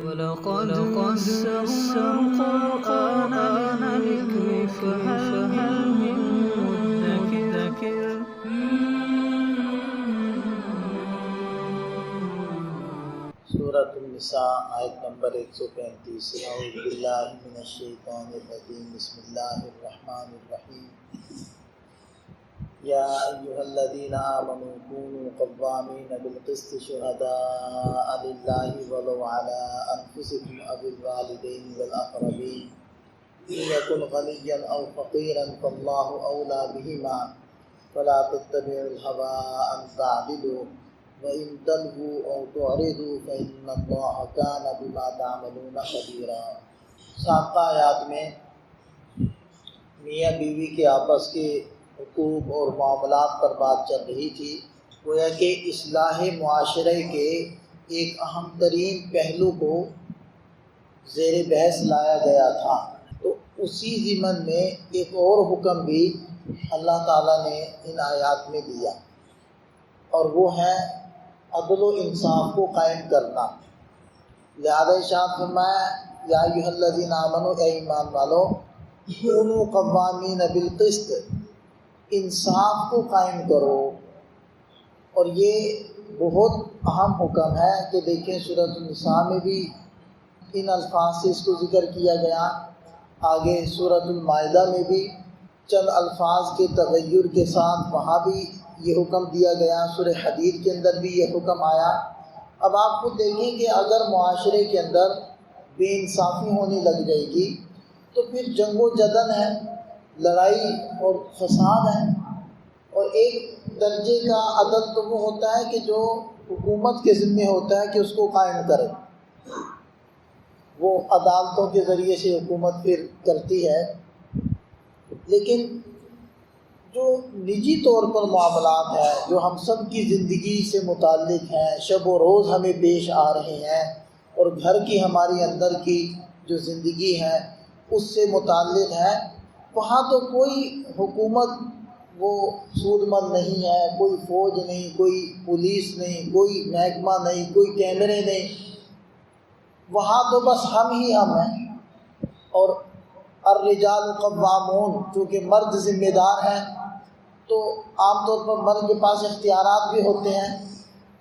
ولقد يسرنا القرآن للذكر فهل من مدكر. سورۃ النساء آیت نمبر 135. اعوذ باللہ من الشیطان الرجیم. بسم اللہ الرحمن الرحیم. یا ایھا الذین آمنوا کونوا قوامین بالقسط شہداء للہ ولو علی انفسکم او الوالدین والاقربین ان یکن غنیا او فقیرا فاللہ اولی بہما فلا تتبعوا الہوی ان تعدلوا وَإِن تَلْوُوا أَوْ تُعْرِضُوا فَإِنَّ اللَّهَ كَانَ بِمَا تَعْمَلُونَ خَبِيرًا. سابقہ آیات میں میاں بیوی کے آپس کے حقوق اور معاملات پر بات چل رہی تھی. گویا کہ اصلاح معاشرے کے ایک اہم ترین پہلو کو زیر بحث لایا گیا تھا. تو اسی ضمن میں ایک اور حکم بھی اللہ تعالیٰ نے ان آیات میں دیا، اور وہ ہے عدل و انصاف کو قائم کرنا. لہذا ارشاد فرمایا یا ایھا الذین آمنوا، اے ایمان والو، کونوا قوامین بالقسط، انصاف کو قائم کرو. اور یہ بہت اہم حکم ہے کہ دیکھیں سورۃ النساء میں بھی ان الفاظ سے اس کو ذکر کیا گیا، آگے سورۃ المائدہ میں بھی چند الفاظ کے تغیر کے ساتھ وہاں بھی یہ حکم دیا گیا، سورہ حدید کے اندر بھی یہ حکم آیا. اب آپ خود دیکھیں کہ اگر معاشرے کے اندر بے انصافی ہونے لگ جائے گی تو پھر جنگ و جدل ہے، لڑائی اور فساد ہے. اور ایک درجے کا عدل تو وہ ہوتا ہے کہ جو حکومت کے ذمہ ہوتا ہے کہ اس کو قائم کرے، وہ عدالتوں کے ذریعے سے حکومت پھر کرتی ہے. لیکن جو نجی طور پر معاملات ہیں، جو ہم سب کی زندگی سے متعلق ہیں، شب و روز ہمیں پیش آ رہے ہیں، اور گھر کی ہماری اندر کی جو زندگی ہے اس سے متعلق ہے، وہاں تو کوئی حکومت وہ سود مند نہیں ہے، کوئی فوج نہیں، کوئی پولیس نہیں، کوئی محکمہ نہیں، کوئی کیمرے نہیں. وہاں تو بس ہم ہی ہم ہیں. اور الرجال قوامون، چونکہ مرد ذمہ دار ہیں تو عام طور پر مرد کے پاس اختیارات بھی ہوتے ہیں.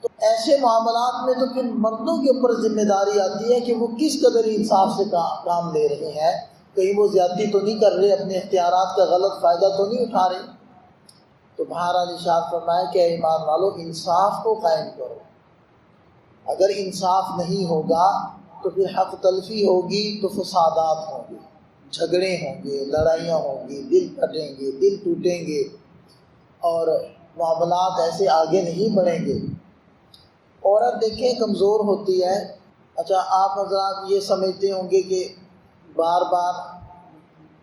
تو ایسے معاملات میں تو پھر مردوں کے اوپر ذمہ داری آتی ہے کہ وہ کس قدر انصاف سے کام لے رہے ہیں، کہیں وہ زیادتی تو نہیں کر رہے، اپنے اختیارات کا غلط فائدہ تو نہیں اٹھا رہے. تو بہرحال ارشاد فرمائے کہ اے ایمان والو، انصاف کو قائم کرو. اگر انصاف نہیں ہوگا تو پھر حق تلفی ہوگی، تو فسادات ہوں گے، جھگڑے ہوں گے، لڑائیاں ہوں گی، دل پھٹیں گے، دل ٹوٹیں گے، اور معاملات ایسے آگے نہیں بڑھیں گے. عورت دیکھیں کمزور ہوتی ہے. اچھا، آپ حضرات یہ سمجھتے ہوں گے کہ بار بار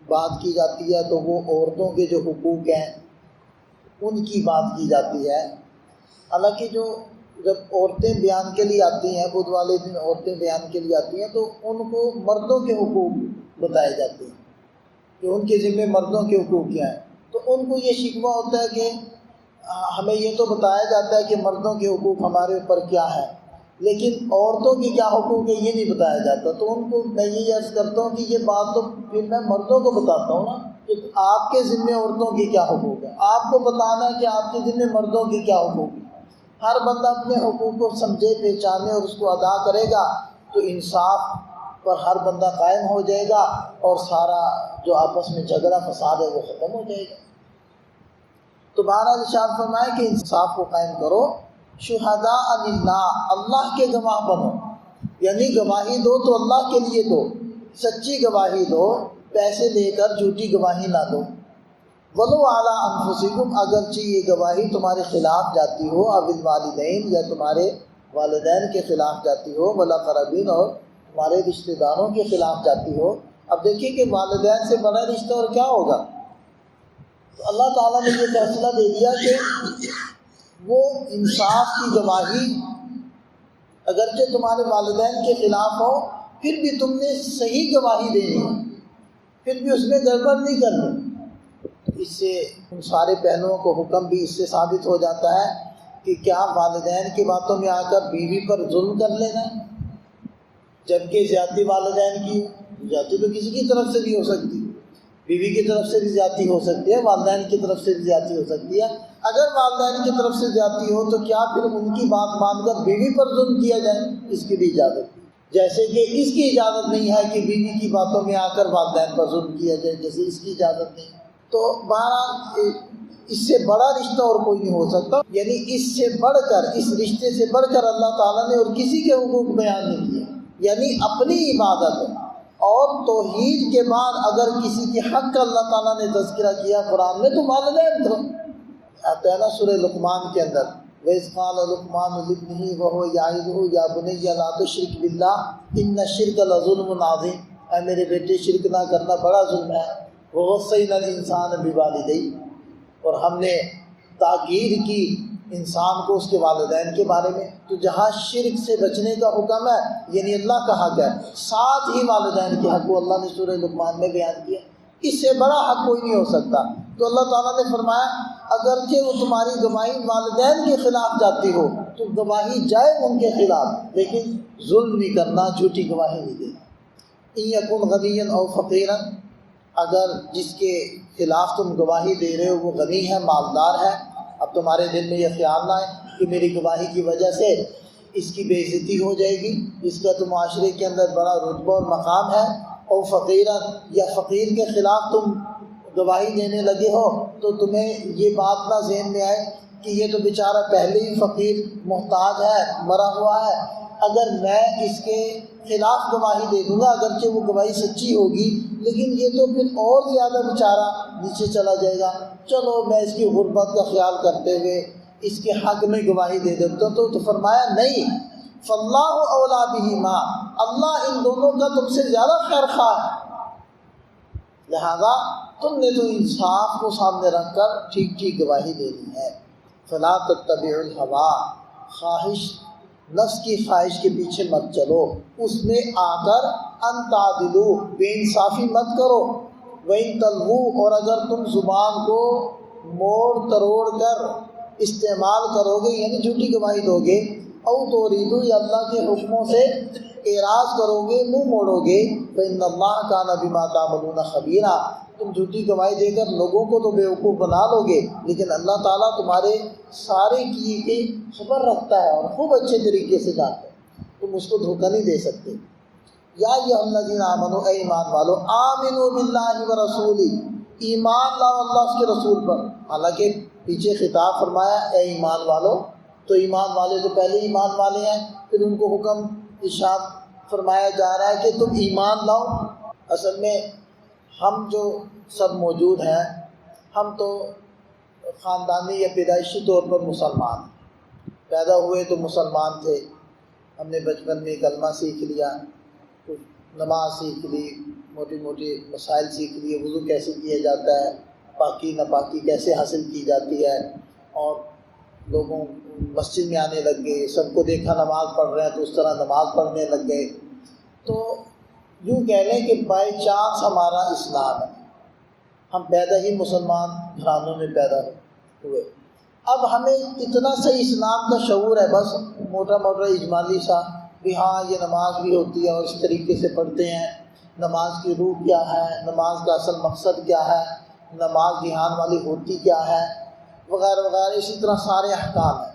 بات کی جاتی ہے تو وہ عورتوں کے جو حقوق ہیں ان کی بات کی جاتی ہے. حالانکہ جب عورتیں بیان کے لیے آتی ہیں، بدھ والے دن عورتیں بیان کے لیے آتی ہیں تو ان کو مردوں کے حقوق بتائے جاتے ہیں کہ ان کے ذمہ مردوں کے حقوق کیا ہیں. تو ان کو یہ شکوہ ہوتا ہے کہ ہمیں یہ تو بتایا جاتا ہے کہ مردوں کے حقوق ہمارے اوپر کیا ہے، لیکن عورتوں کے کیا حقوق ہے یہ نہیں بتایا جاتا. تو ان کو میں یہ عرض کرتا ہوں کہ یہ بات تو پھر میں مردوں کو بتاتا ہوں نا کہ آپ کے ذمہ عورتوں کے کیا حقوق ہیں، آپ کو بتانا ہے کہ آپ کے ذمہ مردوں کے کیا حقوق ہیں. ہر بندہ اپنے حقوق کو سمجھے، پہچانے اور اس کو ادا کرے گا تو انصاف پر ہر بندہ قائم ہو جائے گا، اور سارا جو آپس میں جھگڑا فساد ہے وہ ختم ہو جائے گا. تو بہرحال ارشاد فرمائے کہ انصاف کو قائم کرو. شہداء للہ، اللہ کے گواہ بنو، یعنی گواہی دو تو اللہ کے لیے دو، سچی گواہی دو، پیسے لے کر جھوٹی گواہی نہ دو. ولو علی انفسکم، اگرچہ یہ گواہی تمہارے خلاف جاتی ہو، او الوالدین، یا تمہارے والدین کے خلاف جاتی ہو، والاقربین، اور تمہارے رشتہ داروں کے خلاف جاتی ہو. اب دیکھیے کہ والدین سے بڑا رشتہ اور کیا ہوگا. تو اللہ تعالیٰ نے یہ فیصلہ دے دیا کہ وہ انصاف کی گواہی اگرچہ تمہارے والدین کے خلاف ہو پھر بھی تم نے صحیح گواہی دینی ہے، پھر بھی اس میں گڑبڑ نہیں کرنی. اس سے ان سارے پہلوؤں کو حکم بھی اس سے ثابت ہو جاتا ہے کہ کیا والدین کی باتوں میں آ کر بیوی پر ظلم کر لینا ہے. جبکہ زیادتی والدین کی زیادتی تو کسی کی طرف سے بھی ہو سکتی، بیوی کی طرف سے بھی زیادتی ہو سکتی ہے، والدین کی طرف سے بھی زیادتی ہو سکتی ہے۔ اگر والدین کی طرف سے زیادتی ہو تو کیا پھر ان کی بات مان کر بیوی پر ظلم کیا جائے؟ اس کی بھی اجازت نہیں، جیسے کہ اس کی اجازت نہیں ہے کہ بیوی کی باتوں میں آ کر والدین پر ظلم کیا جائے، جیسے اس کی اجازت نہیں۔ تو بہرحال اس سے بڑا رشتہ اور کوئی نہیں ہو سکتا، یعنی اس سے بڑھ کر، اس رشتے سے بڑھ کر اللہ تعالیٰ نے اور کسی کے حقوق بیان نہیں کیے۔ یعنی اپنی عبادت اور توحید کے بعد اگر کسی کے حق کا اللہ تعالیٰ نے تذکرہ کیا قرآن میں تو والدین تو آتا ہے نا سورہ لقمان کے اندر، وَإِذْ قَالَ لُقْمَانُ لِابْنِهِ وَهُوَ يَعِظُهُ يَا بُنَيَّ لَا تُشْرِكْ بِاللَّهِ إِنَّ الشِّرْكَ لَظُلْمٌ عَظِيمٌ، اے میرے بیٹے شرک نہ کرنا بڑا ظلم ہے۔ وَوَصَّيْنَا الْإِنسَانَ بِوَالِدَيْهِ، اور ہم نے تاکید کی انسان کو اس کے والدین کے بارے میں۔ تو جہاں شرک سے بچنے کا حکم ہے یعنی اللہ کا حق ہے، ساتھ ہی والدین کے حق کو اللہ نے سورہ لقمان میں بیان کیا۔ اس سے بڑا حق کوئی نہیں ہو سکتا۔ تو اللہ تعالیٰ نے فرمایا اگرچہ وہ تمہاری گواہی والدین کے خلاف جاتی ہو تو گواہی جائے ان کے خلاف، لیکن ظلم نہیں کرنا، جھوٹی گواہی نہیں دینا۔ إِن يَكُنْ غَنِيًّا أَوْ فَقِيرًا، اگر جس کے خلاف تم گواہی دے رہے ہو وہ غنی ہے، مالدار ہے، اب تمہارے دل میں یہ خیال نہ آئے کہ میری گواہی کی وجہ سے اس کی بے عزتی ہو جائے گی، اس کا تو معاشرے کے اندر بڑا رتبہ اور مقام ہے۔ اور فقیرا، یا فقیر کے خلاف تم گواہی دینے لگے ہو تو تمہیں یہ بات نہ ذہن میں آئے کہ یہ تو بیچارہ پہلے ہی فقیر محتاج ہے، مرا ہوا ہے، اگر میں اس کے خلاف گواہی دے دوں گا اگرچہ وہ گواہی سچی ہوگی لیکن یہ تو پھر اور زیادہ بیچارہ نیچے چلا جائے گا، چلو میں اس کی غربت کا خیال کرتے ہوئے اس کے حق میں گواہی دے دیتا ہوں۔ تو فرمایا نہیں، فاللہ اولا بہما، اللہ ان دونوں کا تم سے زیادہ خیر خواہ ہے، لہذا تم نے تو انصاف کو سامنے رکھ کر ٹھیک ٹھیک گواہی دینی ہے۔ فلا تتبعوا الہوا، خواہش، نفس کی خواہش کے پیچھے مت چلو، اس میں آ کر ان تعدلوا، بے انصافی مت کرو، وَإِن تَلْوُوا، اور اگر تم زبان کو موڑ تروڑ کر استعمال کرو گے یعنی جھوٹی گواہی دو گے، او توریدو، یا اللہ کے حکموں سے اعراض کرو گے، منہ موڑو گے، فإن اللہ کان بما تعملون خبیرا، تم جھوٹی گواہی دے کر لوگوں کو تو بیوقوف بنا لو گے لیکن اللہ تعالیٰ تمہارے سارے کیے کی خبر رکھتا ہے اور خوب اچھے طریقے سے جانتا ہے، تم اس کو دھوکہ نہیں دے سکتے۔ یا ایھا الذین آمنوا، اے ایمان والو، آمنوا باللہ ورسولہ، ایمان لاؤ اللہ اس کے رسول پر، حالانکہ پیچھے خطاب فرمایا اے ایمان والو، تو ایمان والے تو پہلے ایمان والے ہیں، پھر ان کو حکم ارشاد فرمایا جا رہا ہے کہ تم ایمان لاؤ۔ اصل میں ہم جو سب موجود ہیں ہم تو خاندانی یا پیدائشی طور پر مسلمان، پیدا ہوئے تو مسلمان تھے، ہم نے بچپن میں کلمہ سیکھ لیا، کچھ نماز سیکھ لی، موٹی موٹی مسائل سیکھ لیے، وضو کیسے کیا جاتا ہے، پاکی ناپاکی کیسے حاصل کی جاتی ہے، اور لوگوں مسجد میں آنے لگ گئے، سب کو دیکھا نماز پڑھ رہے ہیں تو اس طرح نماز پڑھنے لگ گئے۔ تو یوں کہہ لیں کہ بائی چانس ہمارا اسلام ہے، ہم پیدا ہی مسلمان گھرانوں میں پیدا ہوئے، اب ہمیں اتنا صحیح اسلام کا شعور ہے، بس موٹا موٹا اجمالی سا بھی ہاں یہ نماز بھی ہوتی ہے اور اس طریقے سے پڑھتے ہیں، نماز کی روح کیا ہے، نماز کا اصل مقصد کیا ہے، نماز دھیان والی ہوتی کیا ہے، وغیرہ وغیرہ، اسی طرح سارے احکام ہیں۔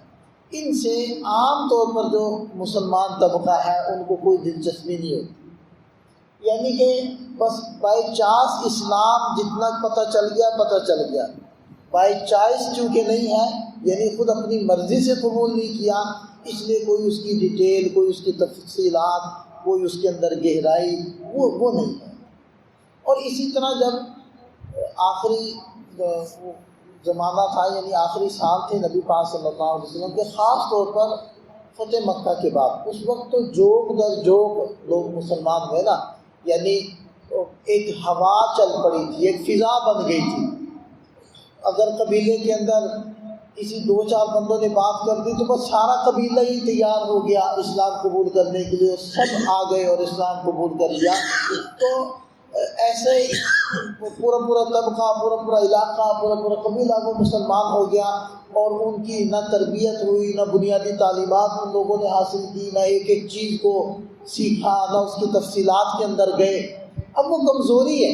ان سے عام طور پر جو مسلمان طبقہ ہے ان کو کوئی دلچسپی نہیں ہوتی، یعنی کہ بس بائی چانس اسلام جتنا پتہ چل گیا، بائی چوائس چونکہ نہیں ہے، یعنی خود اپنی مرضی سے قبول نہیں کیا، اس لیے کوئی اس کی ڈیٹیل، کوئی اس کی تفصیلات، کوئی اس کے اندر گہرائی وہ نہیں ہے۔ اور اسی طرح جب آخری زمانہ تھا، یعنی آخری سال تھے نبی پاک صلی اللہ علیہ وسلم کے، خاص طور پر فتح مکہ کے بعد، اس وقت تو جوک در جوک لوگ مسلمان ہوئے نا، یعنی ایک ہوا چل پڑی تھی، ایک فضا بن گئی تھی، اگر قبیلے کے اندر کسی 2-4 بندوں نے بات کر دی تو بس سارا قبیلہ ہی تیار ہو گیا اسلام قبول کرنے کے لیے، سب آ گئے اور اسلام قبول کر لیا۔ تو ایسے پورا طبقہ، پورا علاقہ، پورا قبیلہ وہ مسلمان ہو گیا، اور ان کی نہ تربیت ہوئی، نہ بنیادی تعلیمات ان لوگوں نے حاصل کی، نہ ایک ایک چیز کو سیکھا، نہ اس کی تفصیلات کے اندر گئے۔ اب وہ کمزوری ہے۔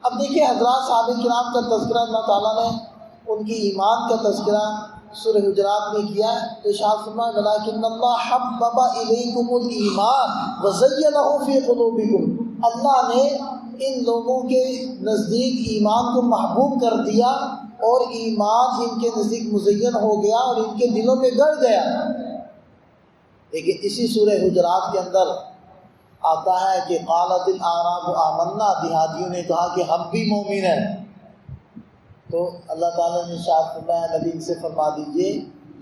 اب دیکھیں حضرات صحابہ کرام کا تذکرہ اللہ تعالیٰ نے ان کی ایمان کا تذکرہ سورہ حجرات میں کیا ہے، تو ارشاد فرمایا وَلَٰكِنَّ اللَّهَ حَبَّبَ إِلَيْكُمُ الْإِيمَانَ وَزَيَّنَهُ فِي قُلُوبِكُمْ، اللہ نے ان لوگوں کے نزدیک ایمان کو محبوب کر دیا، اور ایمان ان کے نزدیک مزین ہو گیا اور ان کے دلوں میں گڑ گیا۔ لیکن اسی سورہ حجرات کے اندر آتا ہے کہ قالت الاعراب آمنا، دیہاتیوں نے کہا کہ ہم بھی مومن ہیں۔ تو اللہ تعالیٰ نے ارشاد فرمایا نبی ان سے فرما دیجئے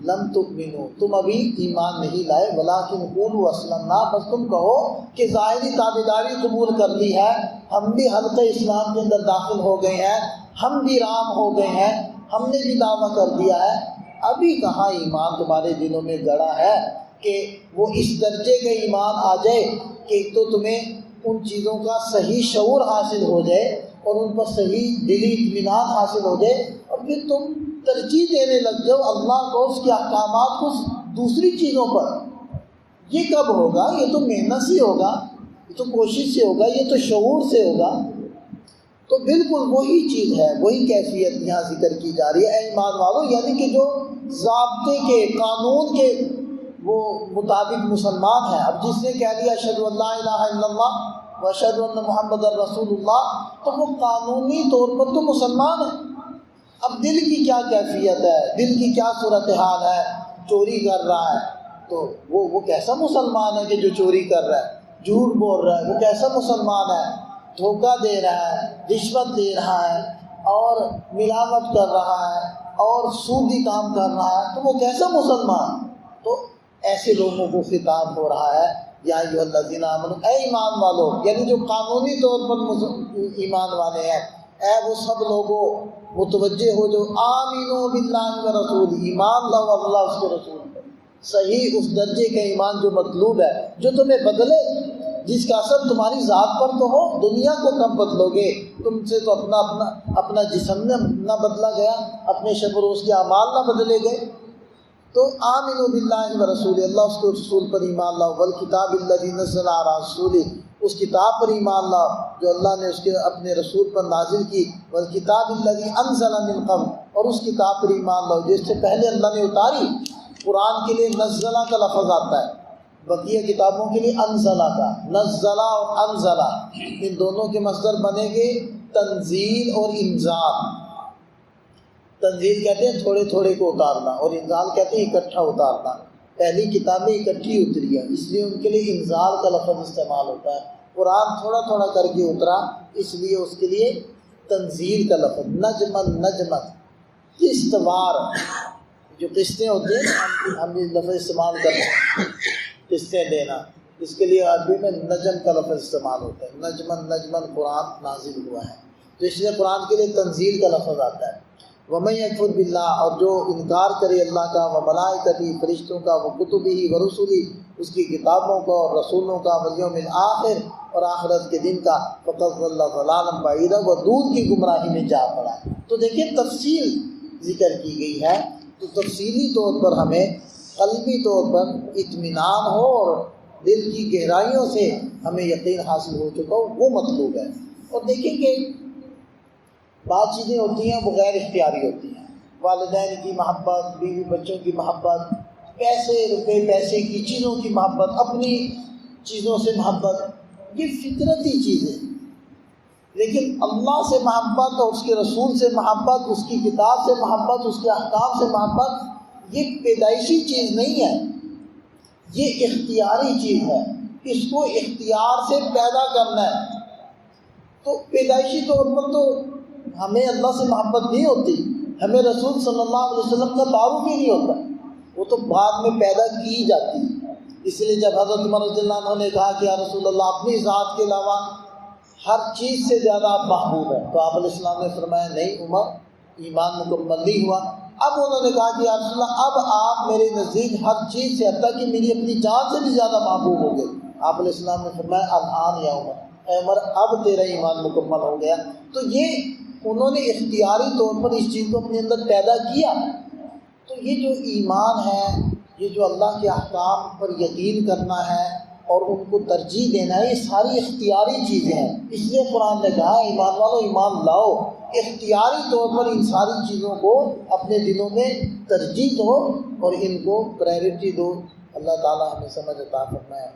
لم تؤمنوا، تم ابھی ایمان نہیں لائے، ولکن قولوا اسلمنا، بس تم کہو کہ ظاہری تابعداری قبول کر لی ہے، ہم بھی حلقہ اسلام کے اندر داخل ہو گئے ہیں، ہم بھی رام ہو گئے ہیں، ہم نے بھی دعویٰ کر دیا ہے۔ ابھی کہاں ایمان تمہارے دلوں میں گڑا ہے کہ وہ اس درجے کا ایمان آ جائے کہ ایک تو تمہیں ان چیزوں کا صحیح شعور حاصل ہو جائے اور ان پر صحیح دلی اطمینان حاصل ہو جائے، اور پھر تم ترجیح دینے لگ جاؤ اللہ کو، اس کے احکامات کو دوسری چیزوں پر۔ یہ کب ہوگا؟ یہ تو محنت سے ہوگا، یہ تو کوشش سے ہوگا، یہ تو شعور سے ہوگا۔ تو بالکل وہی چیز ہے، وہی کیفیت یہاں ذکر کی جا رہی ہے اے ایمان والو، یعنی کہ جو ضابطے کے، قانون کے وہ مطابق مسلمان ہیں۔ اب جس نے کہہ دیا اشہد ان لا الہ الا اللہ واشہد ان محمد رسول اللہ، تو وہ قانونی طور پر تو مسلمان ہے۔ اب دل کی کیا کیفیت ہے، دل کی کیا صورتحال ہے، چوری کر رہا ہے تو وہ کیسا مسلمان ہے کہ جو چوری کر رہا ہے، جھوٹ بول رہا ہے وہ کیسا مسلمان ہے، دھوکہ دے رہا ہے، رشوت دے رہا ہے اور ملاوٹ کر رہا ہے اور سودی کام کر رہا ہے، تو وہ کیسا مسلمان؟ تو ایسے لوگوں کو خطاب ہو رہا ہے یا ایھا الذین آمنوا، اے ایمان والو، یعنی جو قانونی طور پر ایمان والے ہیں، اے وہ سب لوگوں متوجہ ہو جو آمنوا باللہ و رسول، ایمان لاؤ اللہ اس کے رسول پر، صحیح اس درجے کا ایمان جو مطلوب ہے، جو تمہیں بدلے، جس کا اثر تمہاری ذات پر تو ہو۔ دنیا کو کب بدلو گے؟ تم سے تو اپنا جسم نہ بدلا گیا، اپنے شب و روز کے اعمال نہ بدلے گئے۔ تو آمنوا باللہ و رسول، اللہ اس کے رسول پر ایمان لاؤ، والکتاب الذی نزل علی رسولہ، اس کتاب پر ایمان لاؤ جو اللہ نے اس کے اپنے رسول پر نازل کی، والکتاب الذی انزل من قبل، اور اس کتاب پر ایمان لاؤ جس سے پہلے اللہ نے اتاری۔ قرآن کے لیے نزلہ کا لفظ آتا ہے، بقیہ کتابوں کے لیے انزلہ کا، نزلہ اور انزلہ ان دونوں کے مصدر بنے گے تنزیل اور انزال۔ تنزیل کہتے ہیں تھوڑے تھوڑے کو اتارنا، اور انزال کہتے ہیں اکٹھا اتارنا۔ پہلی کتابیں اکٹھی اتری ہیں، اس لیے ان کے لیے انزال کا لفظ استعمال ہوتا ہے۔ قرآن تھوڑا تھوڑا کر کے اترا، اس لیے اس کے لیے تنزیل کا لفظ۔ نجمن قسط وار، جو قسطیں ہوتی ہیں ہم یہ لفظ استعمال کرتے ہیں، قسطیں دینا، اس کے لیے عربی میں نجم کا لفظ استعمال ہوتا ہے۔ نجمن قرآن نازل ہوا ہے، تو اس لیے قرآن کے لیے تنزیل کا لفظ آتا ہے۔ وَمَن يَكْفُرْ بِاللَّهِ، اور جو انکار کرے اللہ کا، وَمَلَائِكَتِهِ، فرشتوں کا، وَكُتُبِهِ وَرُسُلِهِ، اس کی کتابوں کا اور رسولوں کا، وَالْيَوْمِ الْآخِرِ، اور آخرت کے دن کا، فَقَدْ ضَلَّ ضَلَالًا بَعِيدًا، وہ دور کی گمراہی میں جا پڑا۔ تو دیکھیں تفصیل ذکر کی گئی ہے، تو تفصیلی طور پر ہمیں قلبی طور پر اطمینان ہو اور دل کی گہرائیوں سے ہمیں یقین حاصل ہو چکا ہو، وہ مطلوب ہے۔ اور دیکھیں کہ بعض چیزیں ہوتی ہیں وہ غیر اختیاری ہوتی ہیں، والدین کی محبت، بیوی بچوں کی محبت، پیسے کی چیزوں کی محبت، اپنی چیزوں سے محبت، یہ فطرتی چیزیں۔ لیکن اللہ سے محبت اور اس کے رسول سے محبت، اس کی کتاب سے محبت، اس کے احکام سے محبت، یہ پیدائشی چیز نہیں ہے، یہ اختیاری چیز ہے، اس کو اختیار سے پیدا کرنا ہے۔ تو پیدائشی طور پر تو ہمیں اللہ سے محبت نہیں ہوتی، ہمیں رسول صلی اللہ علیہ وسلم کا تعارف ہی نہیں ہوتا، وہ تو بعد میں پیدا کی جاتی ہے۔ اس لیے جب حضرت عمر رضی اللہ عنہ نے کہا کہ یا رسول اللہ، اپنی ذات کے علاوہ ہر چیز سے زیادہ آپ محبوب ہیں، تو آپ علیہ السلام نے فرمایا نہیں عمر، ایمان مکمل نہیں ہوا۔ اب انہوں نے کہا کہ یا رسول اللہ، اب آپ میرے نزدیک ہر چیز سے، حتیٰ کہ میری اپنی جان سے بھی زیادہ محبوب ہو گئے۔ آپ علیہ السلام نے فرمایا الآن یا عمر، اے عمر اب تیرا ایمان مکمل ہو گیا. تو یہ انہوں نے اختیاری طور پر اس چیز کو اپنے اندر پیدا کیا. تو یہ جو ایمان ہے، یہ جو اللہ کے احکام پر یقین کرنا ہے اور ان کو ترجیح دینا ہے، یہ ساری اختیاری چیزیں ہیں. اس لیے قرآن نے کہا ایمان والو ایمان لاؤ، اختیاری طور پر ان ساری چیزوں کو اپنے دلوں میں ترجیح دو اور ان کو پرائرٹی دو. اللہ تعالیٰ ہمیں سمجھ عطا فرمائے.